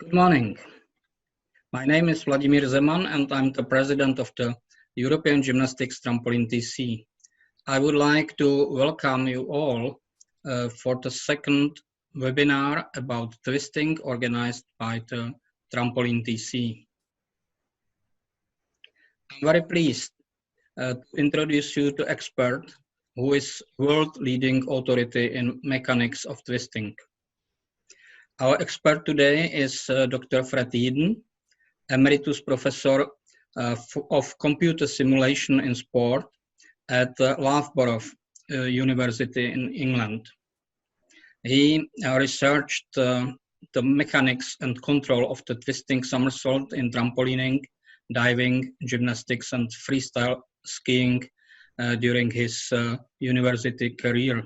Good morning. My name is Vladimír Zeman and I'm the president of the European Gymnastics Trampoline TC. I would like to welcome you all for the second webinar about twisting organized by the Trampoline TC. I'm very pleased to introduce you to expert who is world-leading authority in mechanics of twisting. Our expert today is Dr. Fred Yeadon, Emeritus Professor of Computer Simulation in Sport at Loughborough University in England. He researched the mechanics and control of the twisting somersault in trampolining, diving, gymnastics, and freestyle skiing during his university career.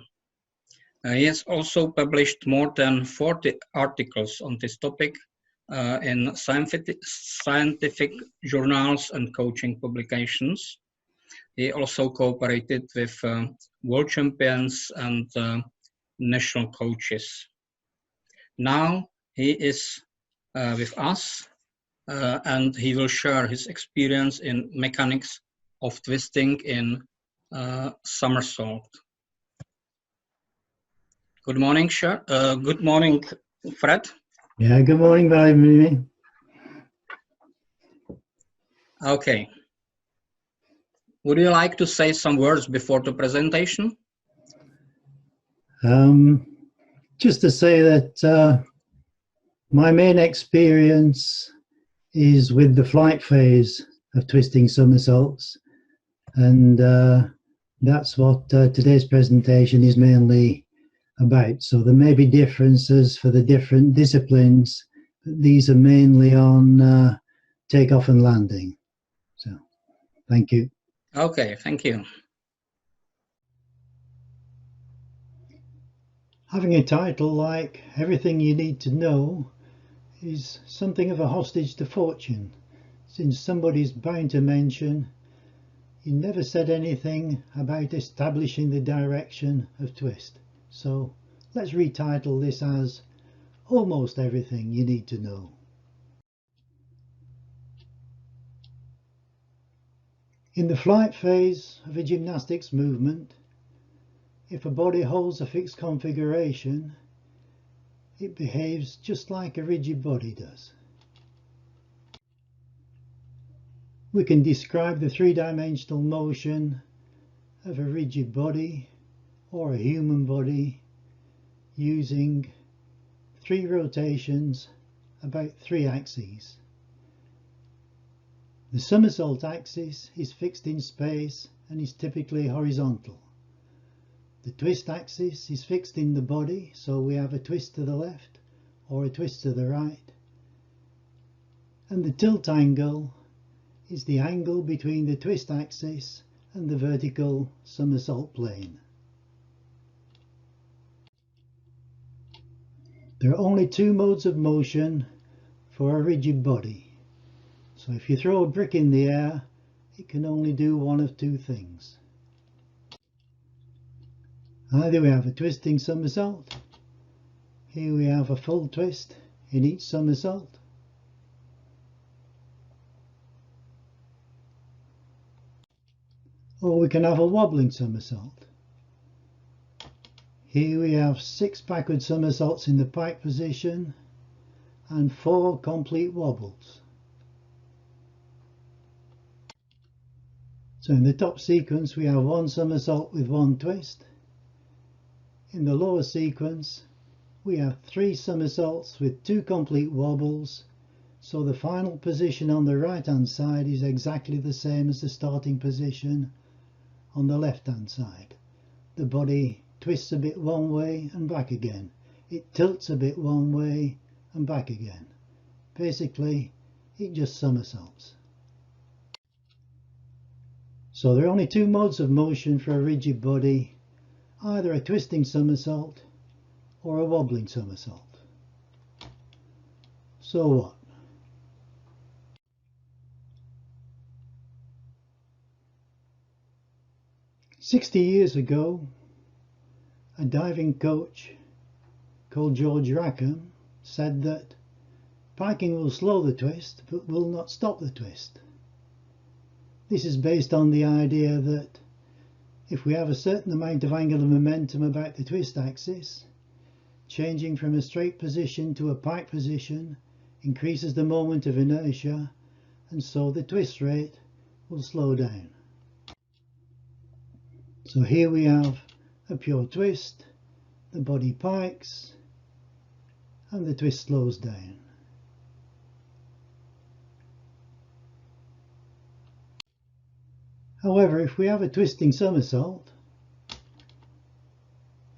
He has also published more than 40 articles on this topic in scientific journals and coaching publications. He also cooperated with world champions and national coaches. Now he is with us and he will share his experience in mechanics of twisting in somersault. Good morning, good morning, Fred. Yeah, good morning, Vladimir. Okay. Would you like to say some words before the presentation? Just to say that my main experience is with the flight phase of twisting somersaults, and that's what today's presentation is mainly about. So there may be differences for the different disciplines, but these are mainly on takeoff and landing. So, thank you. Okay, thank you. Having a title like Everything You Need to Know is something of a hostage to fortune, since somebody's bound to mention you never said anything about establishing the direction of twist. So let's retitle this as Almost Everything You Need to Know. In the flight phase of a gymnastics movement, if a body holds a fixed configuration, it behaves just like a rigid body does. We can describe the three-dimensional motion of a rigid body or a human body using 3 rotations about 3 axes. The somersault axis is fixed in space and is typically horizontal. The twist axis is fixed in the body, so we have a twist to the left or a twist to the right. And the tilt angle is the angle between the twist axis and the vertical somersault plane. There are only 2 modes of motion for a rigid body. So if you throw a brick in the air, it can only do one of 2 things. Either we have a twisting somersault, here we have a full twist in each somersault, or we can have a wobbling somersault. Here we have 6 backward somersaults in the pike position and 4 complete wobbles. So in the top sequence we have 1 somersault with 1 twist. In the lower sequence we have 3 somersaults with 2 complete wobbles, so the final position on the right hand side is exactly the same as the starting position on the left hand side. The body twists a bit one way and back again. It tilts a bit one way and back again. Basically, it just somersaults. So there are only 2 modes of motion for a rigid body, either a twisting somersault or a wobbling somersault. So what? "60 years ago, a diving coach called George Rackham said that Piking will slow the twist but will not stop the twist. This is based on the idea that if we have a certain amount of angular momentum about the twist axis, changing from a straight position to a pike position increases the moment of inertia, and so the twist rate will slow down. So here we have a pure twist, the body pikes, and the twist slows down. However, if we have a twisting somersault,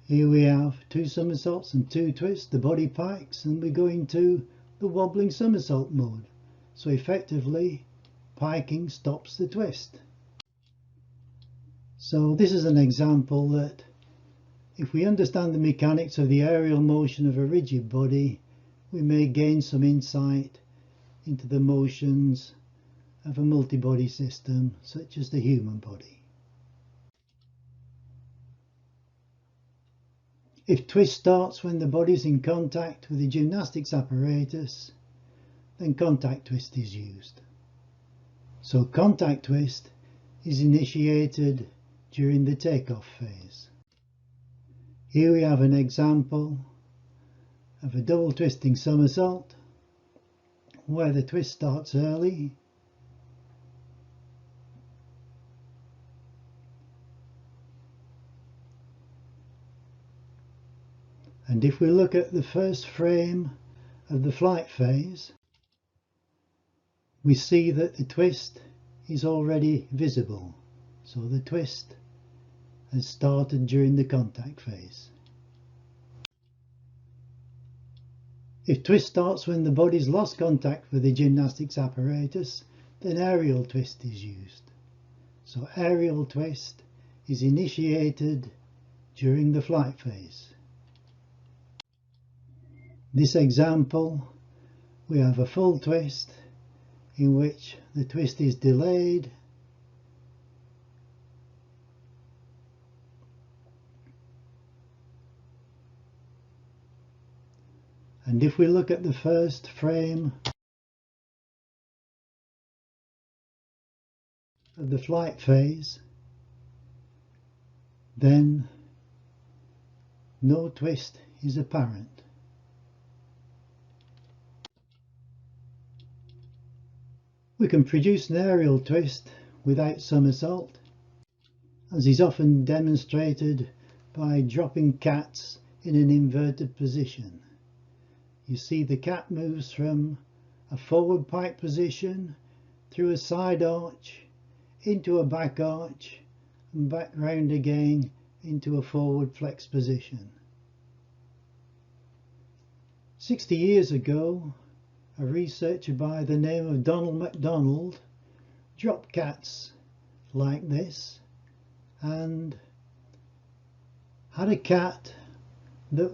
here we have 2 somersaults and 2 twists, the body pikes, and we go into the wobbling somersault mode. So effectively, piking stops the twist. So this is an example that if we understand the mechanics of the aerial motion of a rigid body, we may gain some insight into the motions of a multi-body system such as the human body. If twist starts when the body is in contact with the gymnastics apparatus, then contact twist is used. So contact twist is initiated during the takeoff phase. Here we have an example of a double twisting somersault where the twist starts early and if we look at the first frame of the flight phase, we see that the twist is already visible. So the twist has started during the contact phase. If twist starts when the body's lost contact with the gymnastics apparatus, then aerial twist is used. So aerial twist is initiated during the flight phase. This example, we have a full twist in which the twist is delayed and if we look at the first frame of the flight phase, then no twist is apparent. We can produce an aerial twist without somersault, as is often demonstrated by dropping cats in an inverted position. You see the cat moves from a forward pike position through a side arch into a back arch and back round again into a forward flex position. 60 years ago, a researcher by the name of Donald MacDonald dropped cats like this and had a cat that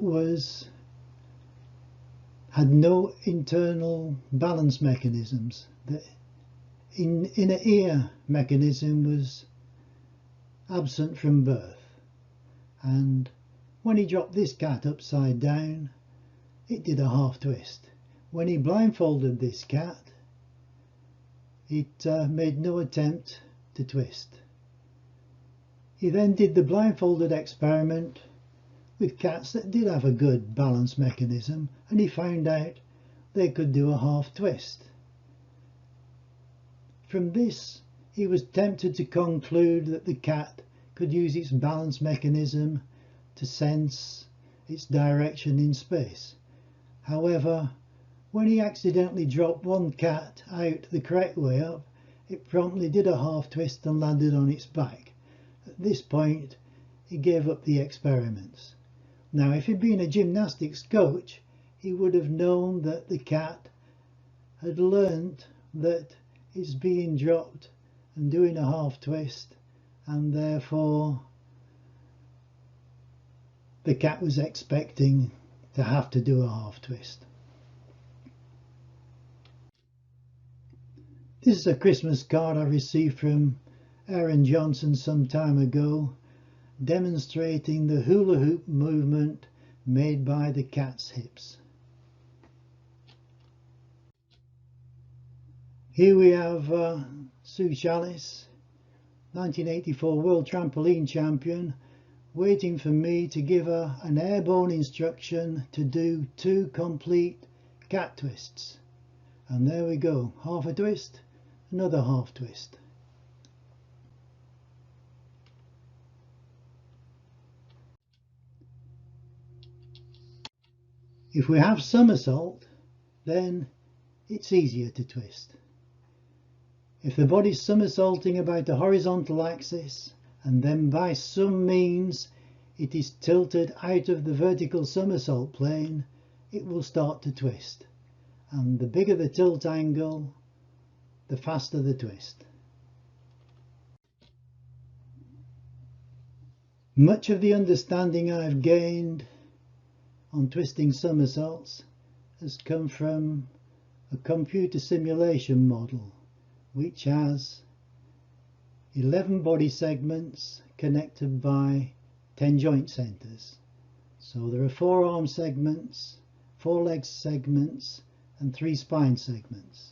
had no internal balance mechanisms. The inner ear mechanism was absent from birth, and when he dropped this cat upside down, it did a half twist. When he blindfolded this cat, it made no attempt to twist. He then did the blindfolded experiment with cats that did have a good balance mechanism, and he found out they could do a half twist. From this, he was tempted to conclude that the cat could use its balance mechanism to sense its direction in space. However, when he accidentally dropped one cat out the correct way up, it promptly did a half twist and landed on its back. At this point, he gave up the experiments. Now, if he'd been a gymnastics coach, he would have known that the cat had learnt that it's being dropped and doing a half twist, and therefore the cat was expecting to have to do a half twist. This is a Christmas card I received from Aaron Johnson some time ago, demonstrating the hula hoop movement made by the cat's hips. Here we have Sue Chalice, 1984 World Trampoline Champion, waiting for me to give her an airborne instruction to do 2 complete cat twists. And there we go, half a twist, another half twist. If we have somersault, then it's easier to twist. If the body's somersaulting about a horizontal axis and then by some means it is tilted out of the vertical somersault plane, it will start to twist. And the bigger the tilt angle, the faster the twist. Much of the understanding I've gained on twisting somersaults has come from a computer simulation model which has 11 body segments connected by 10 joint centers. So there are 4 arm segments, 4 leg segments and 3 spine segments.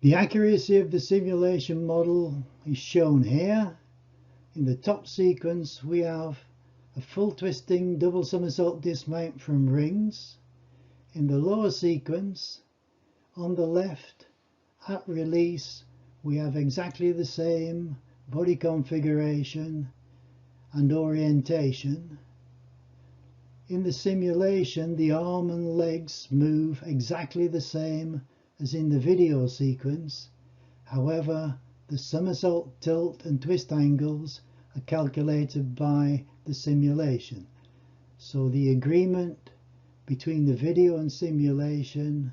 The accuracy of the simulation model is shown here. In the top sequence we have a full twisting double somersault dismount from rings. In the lower sequence, on the left, at release, we have exactly the same body configuration and orientation. In the simulation, the arm and legs move exactly the same as in the video sequence. However, the somersault, tilt and twist angles are calculated by the simulation. So the agreement between the video and simulation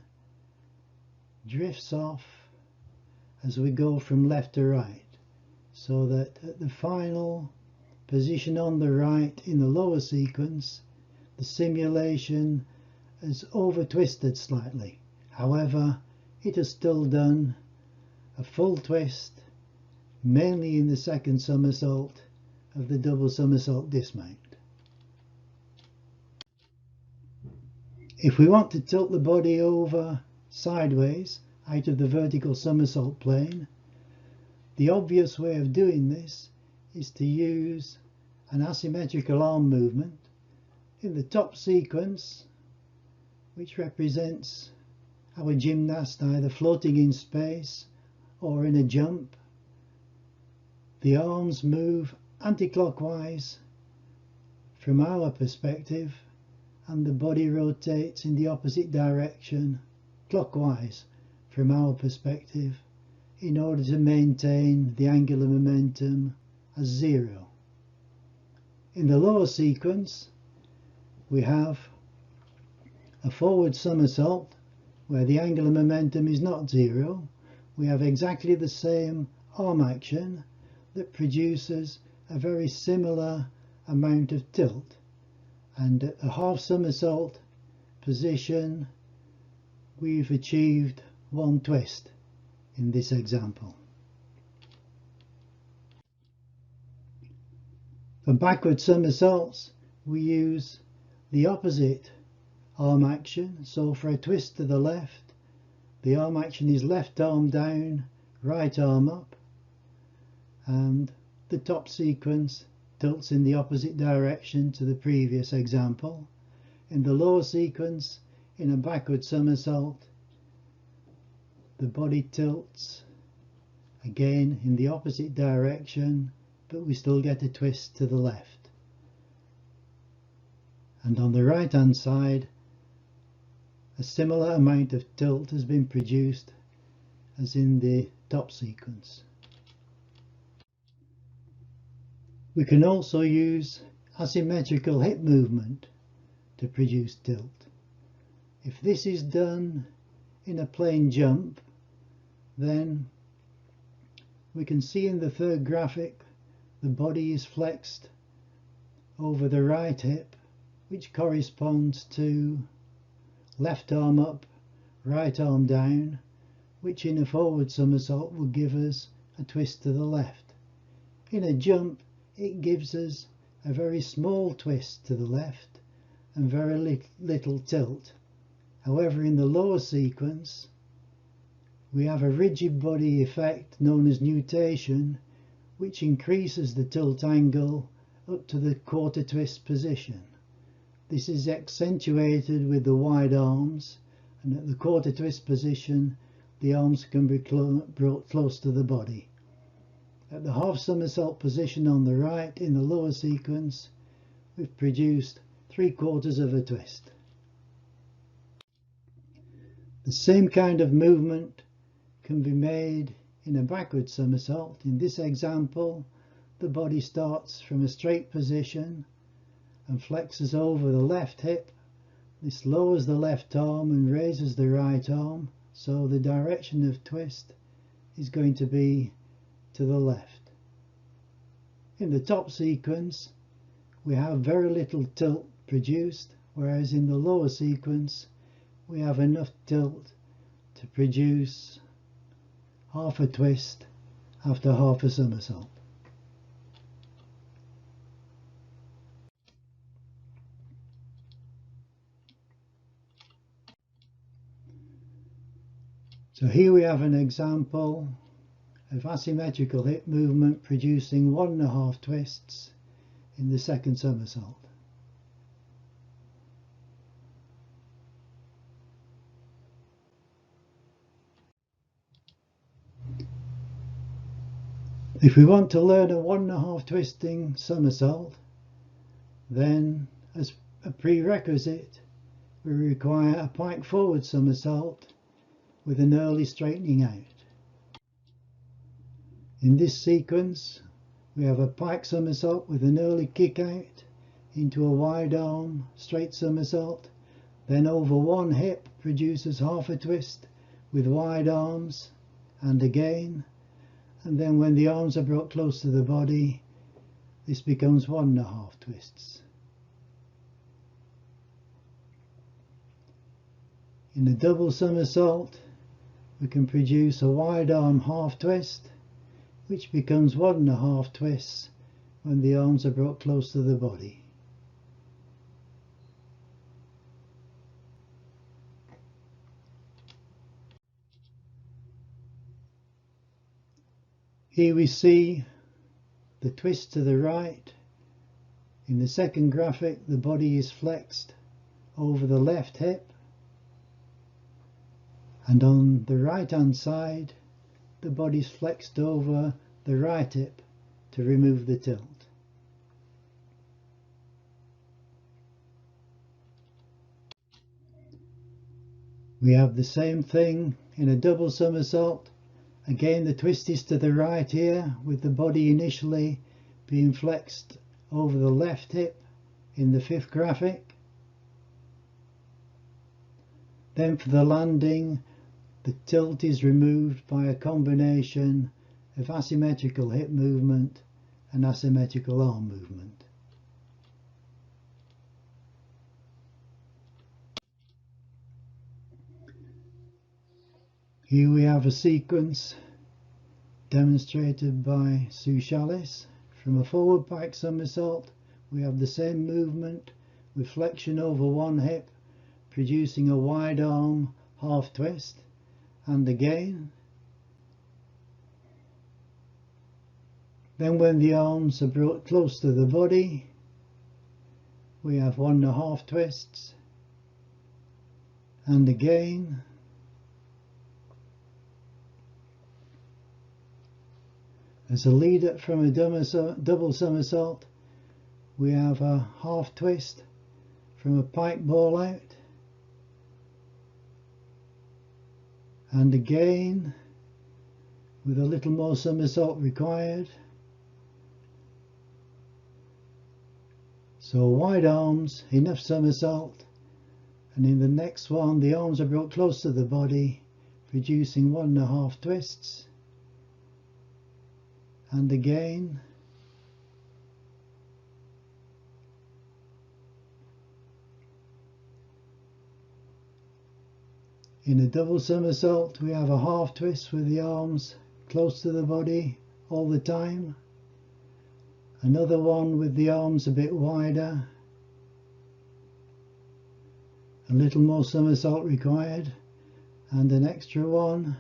drifts off as we go from left to right, so that at the final position on the right in the lower sequence, the simulation has over twisted slightly. However, it has still done a full twist, mainly in the second somersault of the double somersault dismount. If we want to tilt the body over sideways out of the vertical somersault plane, the obvious way of doing this is to use an asymmetrical arm movement. In the top sequence, which represents our gymnast either floating in space or in a jump, the arms move anti-clockwise from our perspective, and the body rotates in the opposite direction clockwise from our perspective in order to maintain the angular momentum as 0. In the lower sequence we have a forward somersault where the angular momentum is not 0. We have exactly the same arm action that produces a very similar amount of tilt. And at the half somersault position we've achieved 1 twist in this example. For backward somersaults we use the opposite arm action. So for a twist to the left, the arm action is left arm down, right arm up, and the top sequence tilts in the opposite direction to the previous example. In the lower sequence, in a backward somersault, the body tilts again in the opposite direction, but we still get a twist to the left. And on the right hand side, a similar amount of tilt has been produced as in the top sequence. We can also use asymmetrical hip movement to produce tilt. If this is done in a plain jump, then we can see in the third graphic the body is flexed over the right hip, which corresponds to left arm up, right arm down, which in a forward somersault will give us a twist to the left. In a jump it gives us a very small twist to the left, and very little tilt. However, in the lower sequence, we have a rigid body effect known as nutation, which increases the tilt angle up to the quarter twist position. This is accentuated with the wide arms, and at the quarter twist position the arms can be brought close to the body. At the half somersault position on the right in the lower sequence, we've produced 3/4 of a twist. The same kind of movement can be made in a backward somersault. In this example, the body starts from a straight position and flexes over the left hip. This lowers the left arm and raises the right arm, so the direction of twist is going to be to the left. In the top sequence, we have very little tilt produced, whereas in the lower sequence we have enough tilt to produce half a twist after half a somersault. So here we have an example of asymmetrical hip movement producing 1.5 twists in the second somersault. If we want to learn a 1.5 twisting somersault, then as a prerequisite we require a pike forward somersault with an early straightening out. In this sequence we have a pike somersault with an early kick out into a wide arm straight somersault, then over one hip produces half a twist with wide arms and again, and then when the arms are brought close to the body, this becomes 1.5 twists. In a double somersault, we can produce a wide arm half twist, which becomes 1.5 twists when the arms are brought close to the body. Here we see the twist to the right. In the second graphic, the body is flexed over the left hip, and on the right hand side the body is flexed over the right hip to remove the tilt. We have the same thing in a double somersault. Again, the twist is to the right here, with the body initially being flexed over the left hip in the fifth graphic. Then for the landing, the tilt is removed by a combination of asymmetrical hip movement and asymmetrical arm movement. Here we have a sequence demonstrated by Sue Chalice. From a forward pike somersault, we have the same movement with flexion over one hip, producing a wide arm half twist, and again. Then when the arms are brought close to the body, we have 1.5 twists, and again. As a lead up from a double somersault, we have a half twist from a pike ball out, and again with a little more somersault required. So wide arms, enough somersault, and in the next one the arms are brought close to the body, producing 1.5 twists, and again. In a double somersault, we have a half twist with the arms close to the body all the time. Another one with the arms a bit wider. A little more somersault required, and an extra one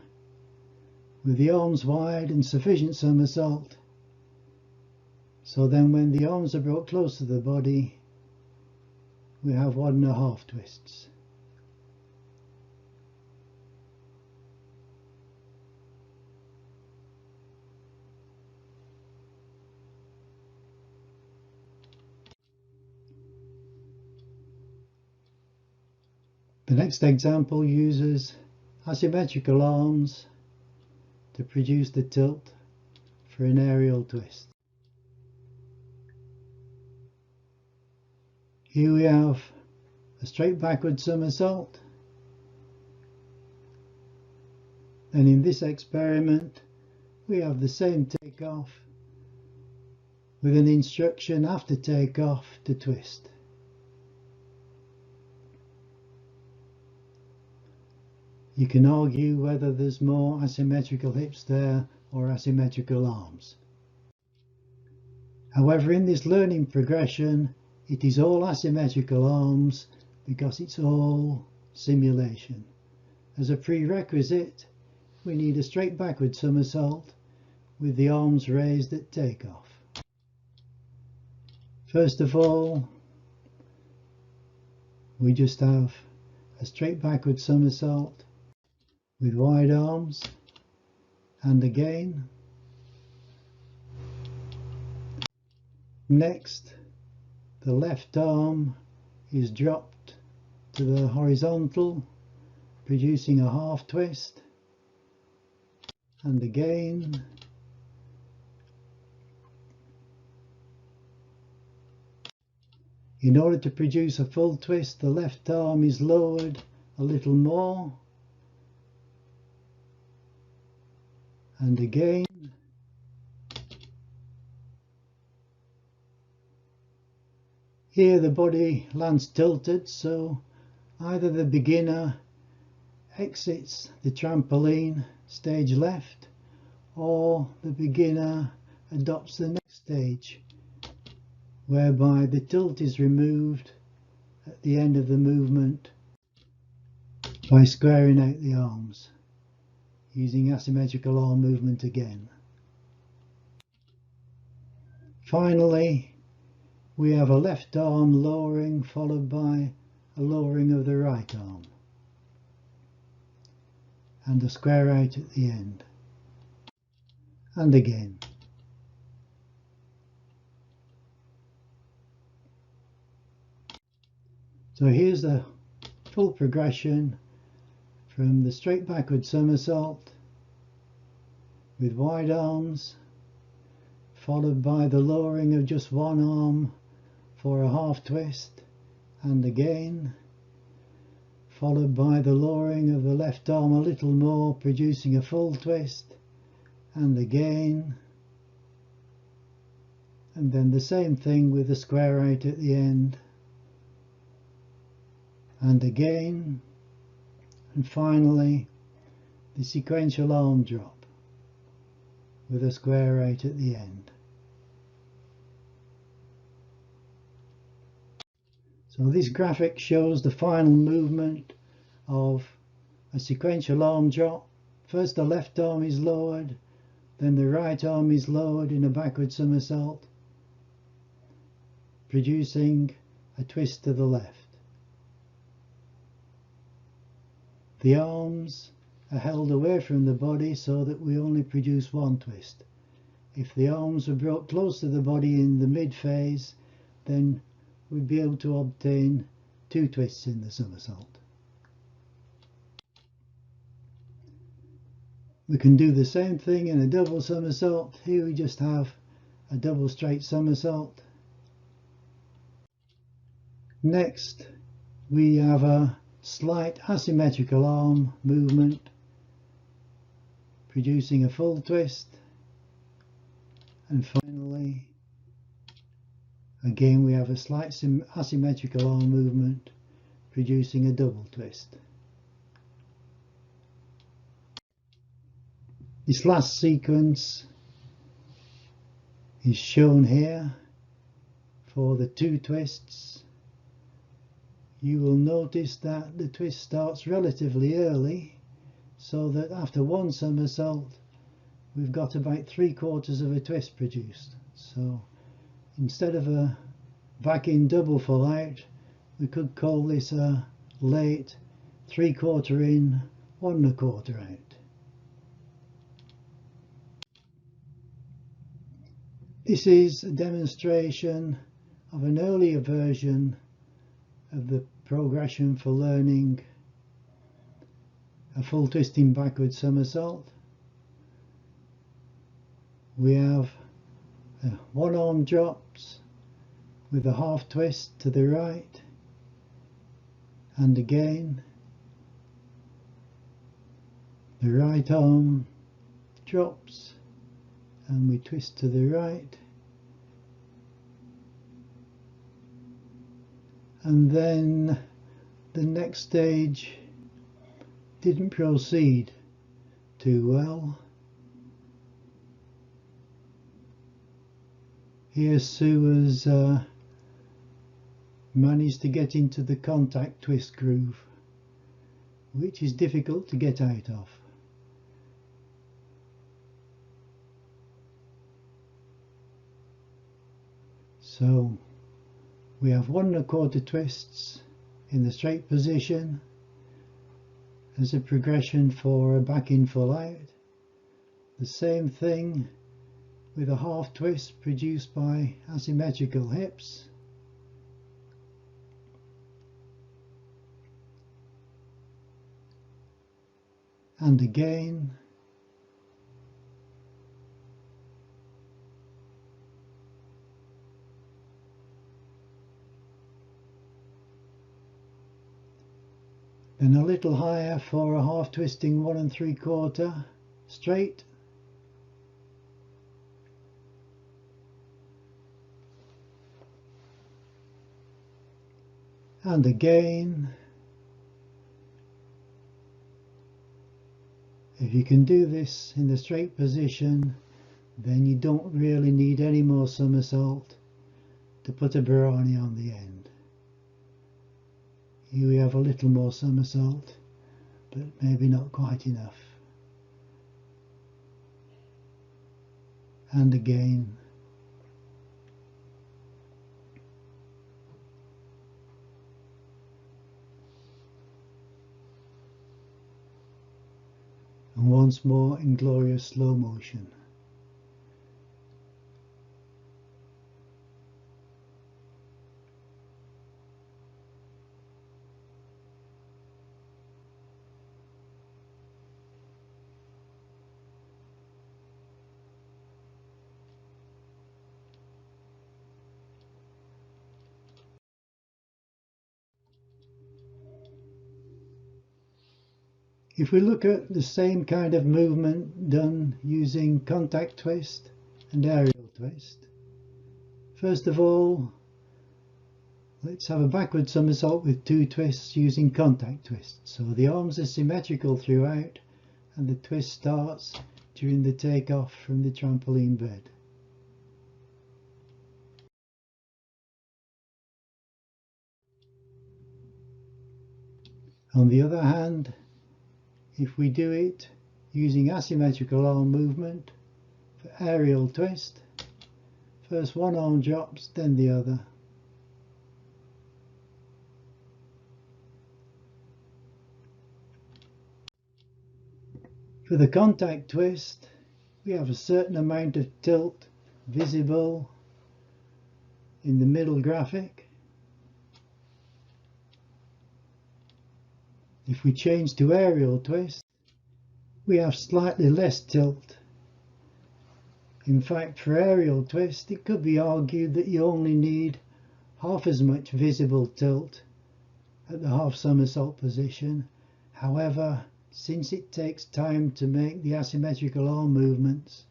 with the arms wide and sufficient somersault. So then when the arms are brought close to the body, we have 1.5 twists. The next example uses asymmetrical arms to produce the tilt for an aerial twist. Here we have a straight backward somersault, and in this experiment we have the same takeoff with an instruction after takeoff to twist. You can argue whether there's more asymmetrical hips there or asymmetrical arms. However, in this learning progression, it is all asymmetrical arms because it's all simulation. As a prerequisite, we need a straight backward somersault with the arms raised at takeoff. First of all, we just have a straight backward somersault with wide arms, and again. Next, the left arm is dropped to the horizontal, producing a half twist, and again. In order to produce a full twist, the left arm is lowered a little more, and again. Here the body lands tilted, so either the beginner exits the trampoline stage left, or the beginner adopts the next stage, whereby the tilt is removed at the end of the movement by squaring out the arms, using asymmetrical arm movement again. Finally, we have a left arm lowering followed by a lowering of the right arm and a square out at the end, and again. So here's the full progression from the straight backward somersault with wide arms, followed by the lowering of just one arm for a half twist, and again, followed by the lowering of the left arm a little more, producing a full twist, and again, and then the same thing with the square out at the end, and again, and finally the sequential arm drop with a square out at the end. So this graphic shows the final movement of a sequential arm drop. First the left arm is lowered, then the right arm is lowered in a backward somersault, producing a twist to the left. The arms are held away from the body so that we only produce one twist. If the arms were brought close to the body in the mid phase, then we'd be able to obtain 2 twists in the somersault. We can do the same thing in a double somersault. Here we just have a double straight somersault. Next, we have a slight asymmetrical arm movement, producing a full twist, and finally, again we have a slight asymmetrical arm movement, producing a double twist. This last sequence is shown here for the 2 twists you will notice that the twist starts relatively early, so that after one somersault we've got about 3/4 of a twist produced. So instead of a back in double full out, we could call this a late 3/4 in, 1/4 out. This is a demonstration of an earlier version of the progression for learning a full twisting backward somersault. We have one arm drops with a half twist to the right, and again the right arm drops and we twist to the right, and then the next stage didn't proceed too well. Here Sue has managed to get into the contact twist groove, which is difficult to get out of. So we have 1/4 twists in the straight position as a progression for a back in full out. The same thing with a half twist produced by asymmetrical hips. And again, then a little higher for a half twisting 1 3/4 straight, and again. If you can do this in the straight position, then you don't really need any more somersault to put a Barani on the end. Here we have a little more somersault, but maybe not quite enough. And again. And once more in glorious slow motion. If we look at the same kind of movement done using contact twist and aerial twist, first of all, let's have a backward somersault with 2 twists using contact twist. So the arms are symmetrical throughout and the twist starts during the takeoff from the trampoline bed. On the other hand, if we do it using asymmetrical arm movement for aerial twist, first one arm drops, then the other. For the contact twist, we have a certain amount of tilt visible in the middle graphic. If we change to aerial twist, we have slightly less tilt. In fact, for aerial twist, it could be argued that you only need half as much visible tilt at the half somersault position. However, since it takes time to make the asymmetrical arm movements,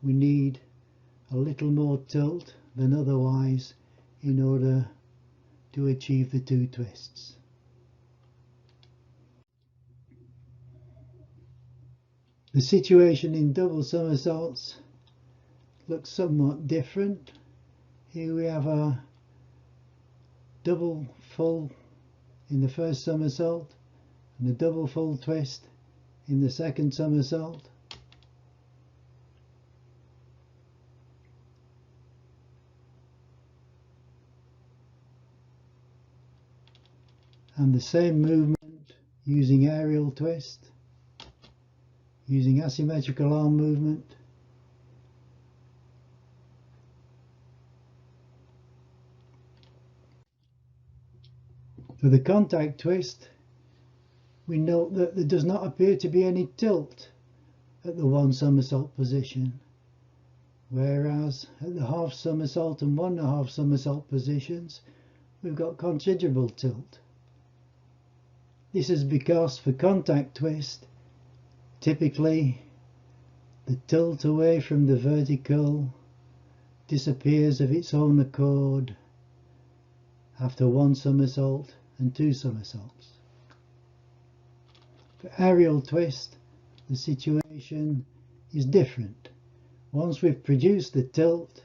we need a little more tilt than otherwise in order to achieve the 2 twists. The situation in double somersaults looks somewhat different. Here we have a double full in the first somersault and a double full twist in the second somersault. And the same movement using aerial twist, using asymmetrical arm movement. For the contact twist, we note that there does not appear to be any tilt at the one somersault position, whereas at the half somersault and 1.5 somersault positions, we've got considerable tilt. This is because for contact twist, typically the tilt away from the vertical disappears of its own accord after 1 somersault and 2 somersaults. For aerial twist, the situation is different. Once we've produced the tilt,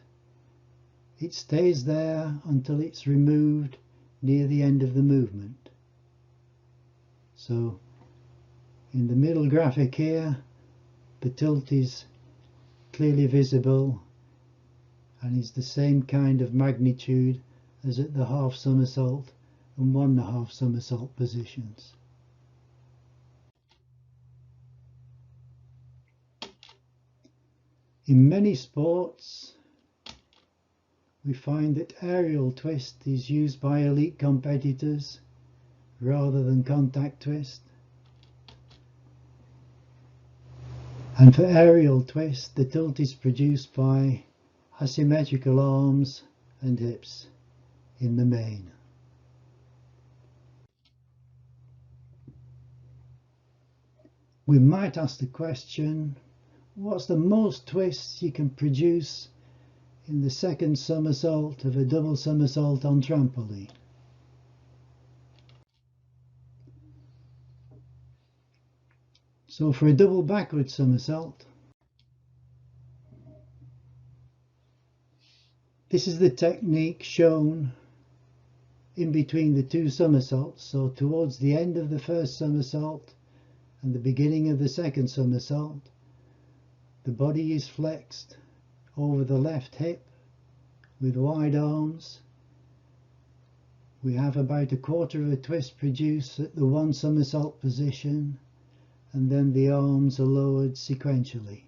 it stays there until it's removed near the end of the movement. So in the middle graphic here, the tilt is clearly visible and is the same kind of magnitude as at the half somersault and 1.5 somersault positions. In many sports, we find that aerial twist is used by elite competitors rather than contact twist. And for aerial twist, the tilt is produced by asymmetrical arms and hips in the main. We might ask the question, what's the most twists you can produce in the second somersault of a double somersault on trampoline? So for a double backward somersault, this is the technique shown in between the 2 somersaults. So towards the end of the first somersault and the beginning of the second somersault, the body is flexed over the left hip with wide arms. We have about 1/4 of a twist produced at the 1 somersault position, and then the arms are lowered sequentially.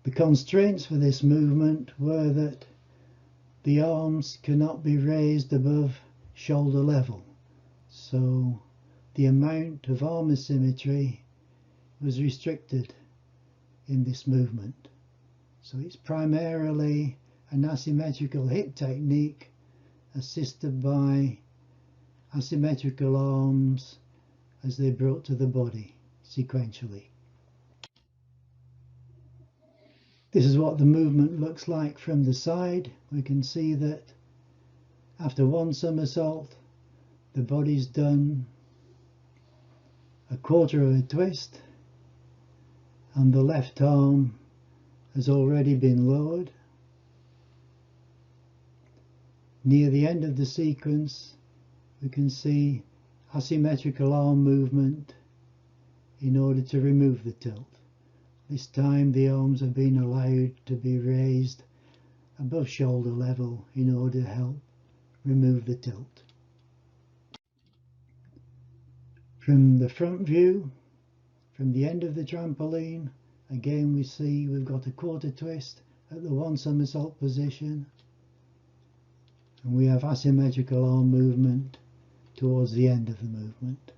The constraints for this movement were that the arms cannot be raised above shoulder level, so the amount of arm asymmetry was restricted in this movement. So it's primarily an asymmetrical hip technique assisted by asymmetrical arms as they're brought to the body sequentially. This is what the movement looks like from the side. We can see that after 1 somersault, the body's done 1/4 of a twist, and the left arm has already been lowered. Near the end of the sequence, we can see asymmetrical arm movement in order to remove the tilt. This time the arms have been allowed to be raised above shoulder level in order to help remove the tilt. From the front view, from the end of the trampoline, again we see we've got 1/4 twist at the 1 somersault position, and we have asymmetrical arm movement towards the end of the movement.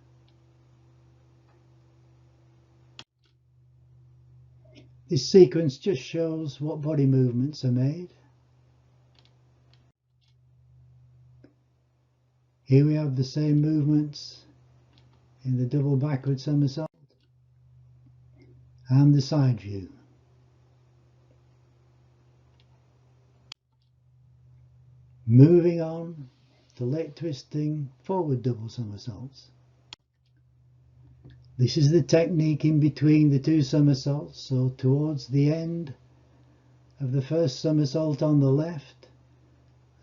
This sequence just shows what body movements are made. Here we have the same movements in the double backward somersault and the side view. Moving on to leg twisting forward double somersaults. This is the technique in between the 2 somersaults, so towards the end of the first somersault on the left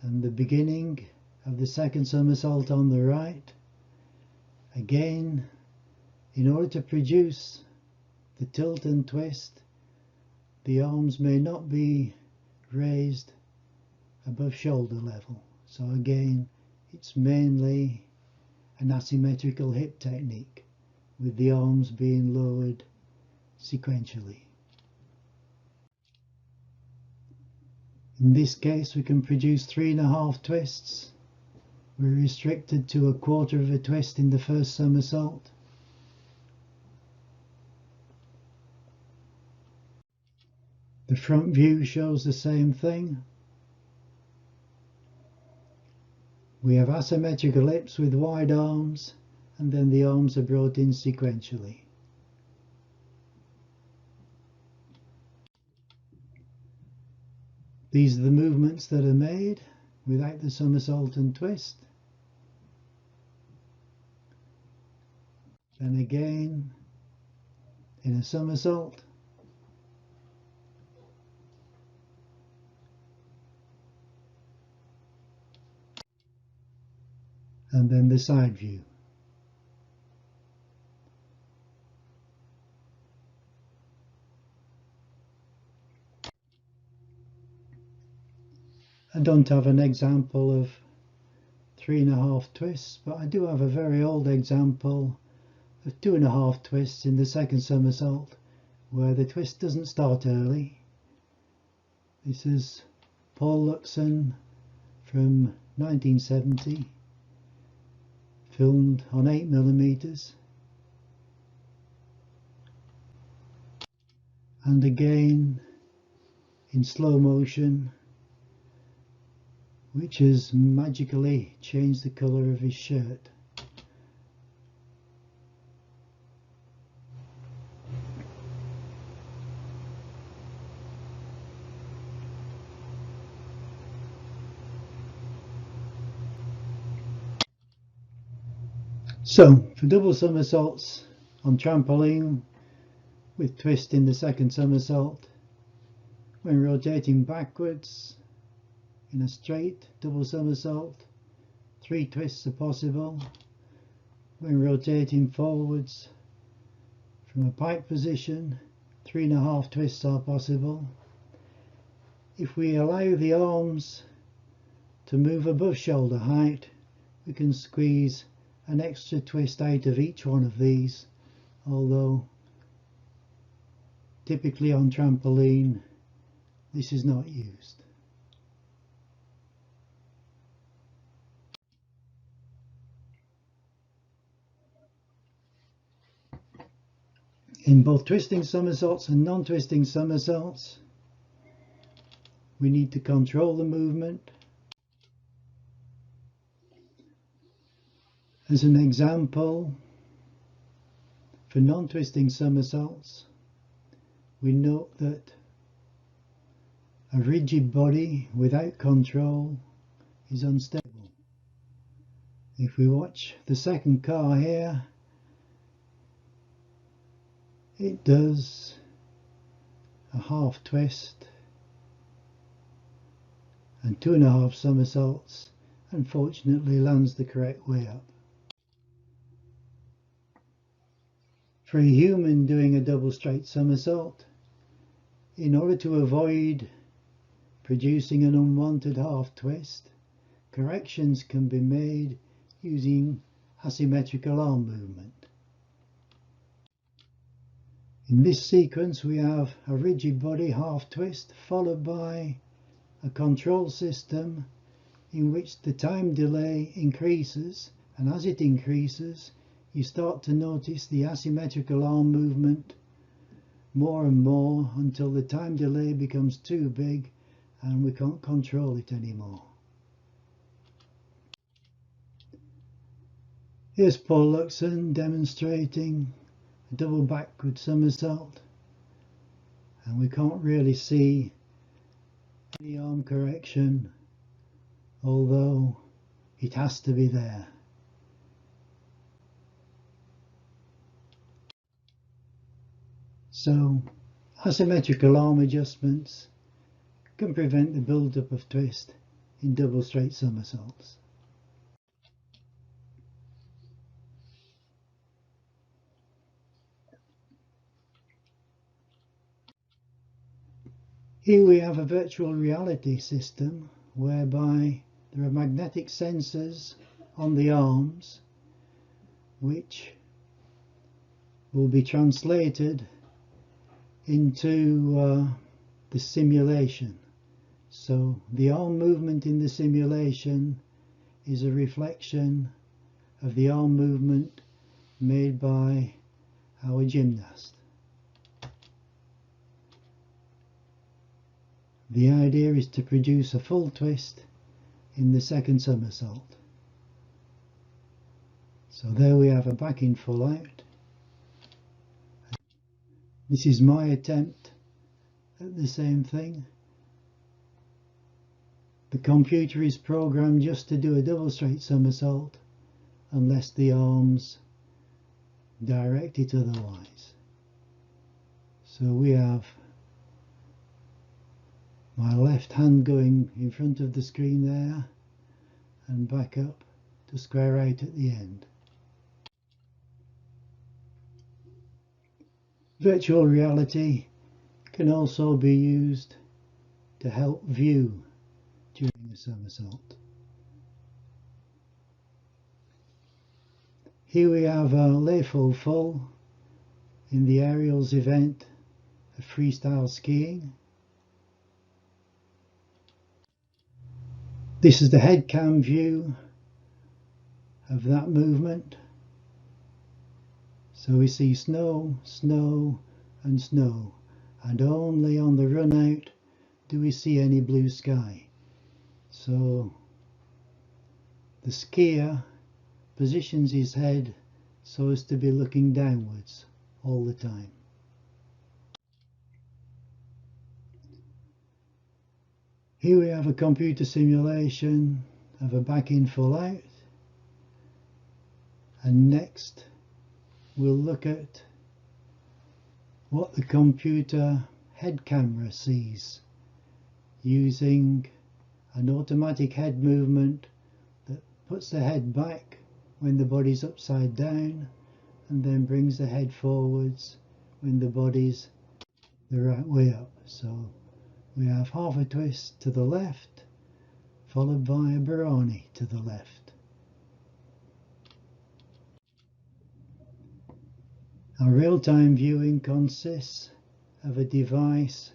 and the beginning of the second somersault on the right. Again, in order to produce the tilt and twist, the arms may not be raised above shoulder level. So again, it's mainly an asymmetrical hip technique, with the arms being lowered sequentially. In this case, we can produce 3.5 twists. We're restricted to 1/4 of a twist in the first somersault. The front view shows the same thing. We have asymmetrical hips with wide arms, and then the arms are brought in sequentially. These are the movements that are made without the somersault and twist. Then again, in a somersault. And then the side view. I don't have an example of 3.5 twists, but I do have a very old example of 2.5 twists in the second somersault, where the twist doesn't start early. This is Paul Luxon from 1970, filmed on 8mm. And again in slow motion, which has magically changed the colour of his shirt. So, for double somersaults on trampoline with twist in the second somersault, when rotating backwards in a straight double somersault, 3 twists are possible. When rotating forwards from a pike position, 3.5 twists are possible. If we allow the arms to move above shoulder height, we can squeeze an extra twist out of each one of these, although typically on trampoline this is not used. In both twisting somersaults and non-twisting somersaults, we need to control the movement. As an example, for non-twisting somersaults, we note that a rigid body without control is unstable. If we watch the second car here, it does a half twist and 2.5 somersaults, and fortunately lands the correct way up. For a human doing a double straight somersault, in order to avoid producing an unwanted half twist, corrections can be made using asymmetrical arm movement. In this sequence we have a rigid body half twist followed by a control system in which the time delay increases, and as it increases you start to notice the asymmetrical arm movement more and more until the time delay becomes too big and we can't control it anymore. Here's Paul Luxon demonstrating a double backward somersault, and we can't really see any arm correction, although it has to be there. So asymmetrical arm adjustments can prevent the build-up of twist in double straight somersaults. Here we have a virtual reality system whereby there are magnetic sensors on the arms which will be translated into the simulation. So the arm movement in the simulation is a reflection of the arm movement made by our gymnast. The idea is to produce a full twist in the second somersault. So there we have a back in full out. This is my attempt at the same thing. The computer is programmed just to do a double straight somersault unless the arms direct it otherwise. So we have my left hand going in front of the screen there and back up to square out at the end. Virtual reality can also be used to help view during a somersault. Here we have a Layful full in the aerials event of freestyle skiing. This is the head cam view of that movement. So we see snow, snow and snow, and only on the run out do we see any blue sky. So the skier positions his head so as to be looking downwards all the time. Here we have a computer simulation of a back in full out, and next we'll look at what the computer head camera sees using an automatic head movement that puts the head back when the body's upside down and then brings the head forwards when the body's the right way up. So we have half a twist to the left followed by a Baroni to the left. Our real-time viewing consists of a device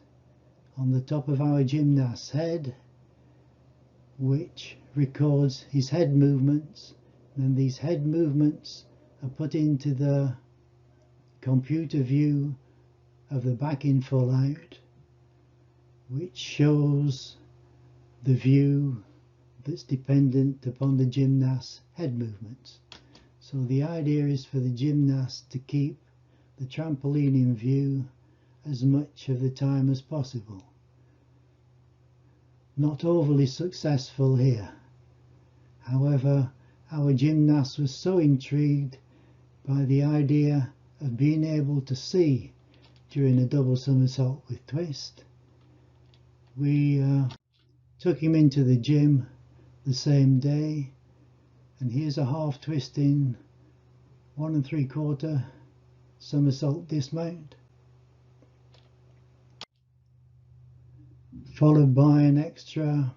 on the top of our gymnast's head which records his head movements, and these head movements are put into the computer view of the back in full out, which shows the view that's dependent upon the gymnast's head movements. So the idea is for the gymnast to keep the trampoline in view as much of the time as possible. Not overly successful here. However, our gymnast was so intrigued by the idea of being able to see during a double somersault with twist. We took him into the gym the same day, and here's a half twisting 1 3/4 somersault dismount, followed by an extra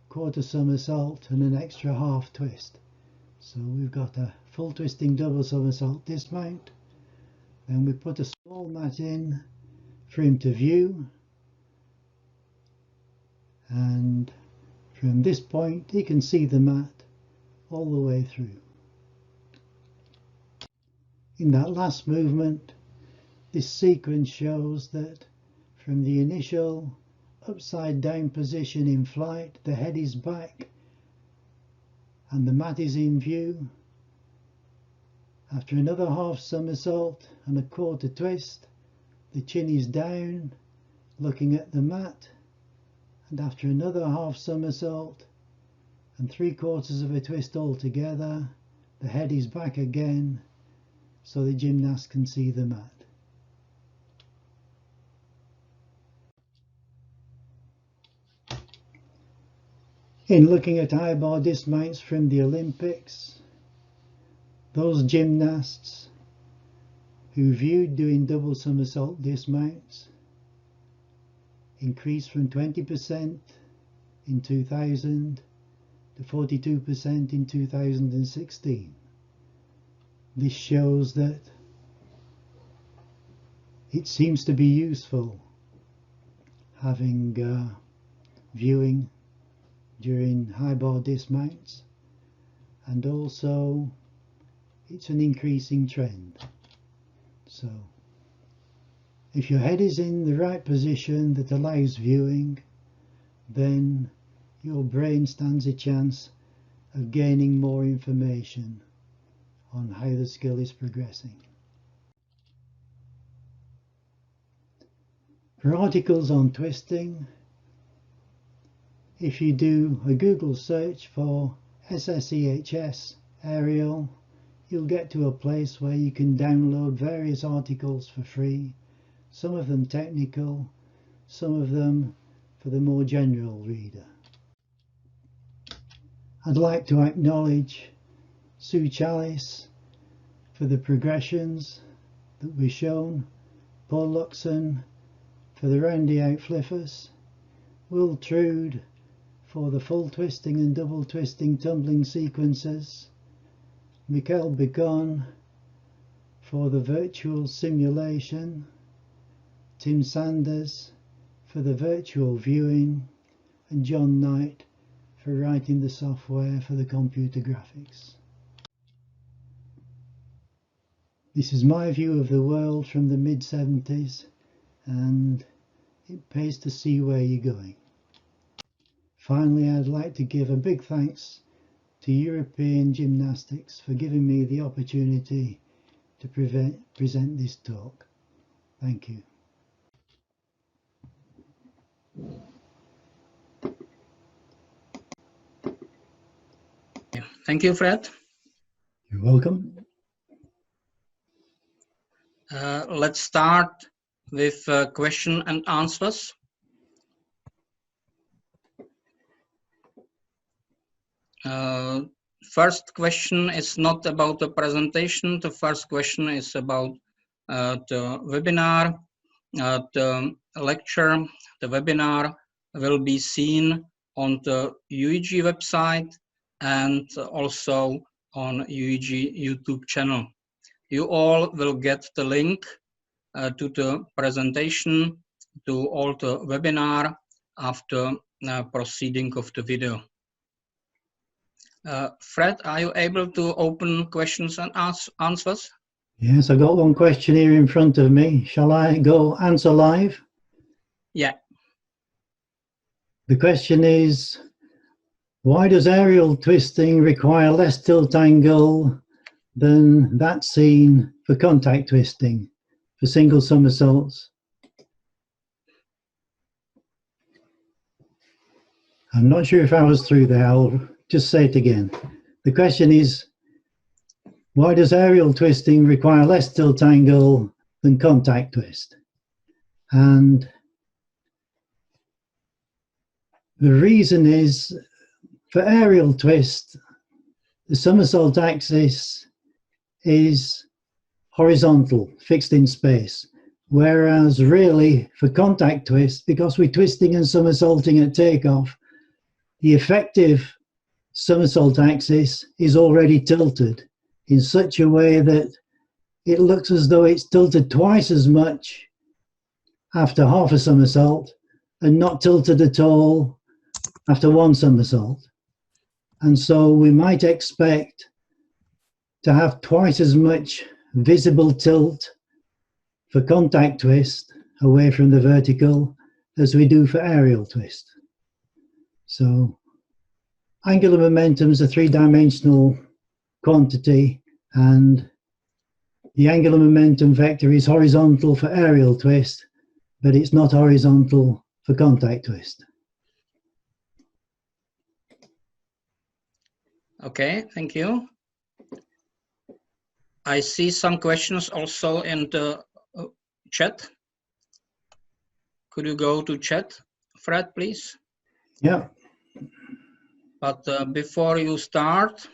quarter somersault and an extra half twist. So we've got a full twisting double somersault dismount, then we put a small mat in for him to view, and from this point he can see the mat all the way through. In that last movement, this sequence shows that from the initial upside down position in flight, the head is back and the mat is in view. After another half somersault and a quarter twist, the chin is down looking at the mat, and after another half somersault and 3/4 of a twist altogether, the head is back again so the gymnast can see the mat. In looking at high bar dismounts from the Olympics, those gymnasts who viewed doing double somersault dismounts increased from 20% in 2000 to 42% in 2016. This shows that it seems to be useful having viewing during high bar dismounts, and also it's an increasing trend. So if your head is in the right position that allows viewing, then your brain stands a chance of gaining more information on how the skill is progressing. For articles on twisting, if you do a Google search for SSEHS aerial, you'll get to a place where you can download various articles for free, some of them technical, some of them for the more general reader. I'd like to acknowledge Sue Chalice for the progressions that were shown, Paul Luxon for the roundy out fliffers, Will Trude for the full twisting and double twisting tumbling sequences, Mikhail Begon for the virtual simulation, Tim Sanders for the virtual viewing, and John Knight for writing the software for the computer graphics. This is my view of the world from the mid-70s, and it pays to see where you're going. Finally, I'd like to give a big thanks to European Gymnastics for giving me the opportunity to present this talk. Thank you. Thank you, Fred. You're welcome. Let's start with question and answers. First question is not about the presentation. The first question is about the webinar. The lecture, the webinar will be seen on the UEG website and also on UEG YouTube channel. You all will get the link to the presentation, to all the webinar after proceeding of the video. Fred, are you able to open questions and answers? Yes, I've got one question here in front of me. Shall I go answer live? Yeah. The question is, why does aerial twisting require less tilt angle than that seen for contact twisting, for single somersaults? I'm not sure if I was through there. I'll just say it again. The question is, why does aerial twisting require less tilt angle than contact twist? And the reason is, for aerial twist, the somersault axis is horizontal, fixed in space. Whereas really, for contact twist, because we're twisting and somersaulting at takeoff, the effective somersault axis is already tilted in such a way that it looks as though it's tilted twice as much after half a somersault and not tilted at all after one somersault. And so we might expect to have twice as much visible tilt for contact twist away from the vertical as we do for aerial twist. So angular momentum is a three-dimensional quantity, and the angular momentum vector is horizontal for aerial twist, but it's not horizontal for contact twist. Okay, thank you. I see some questions also in the chat. Could you go to chat, Fred, please? Yeah. But before you start,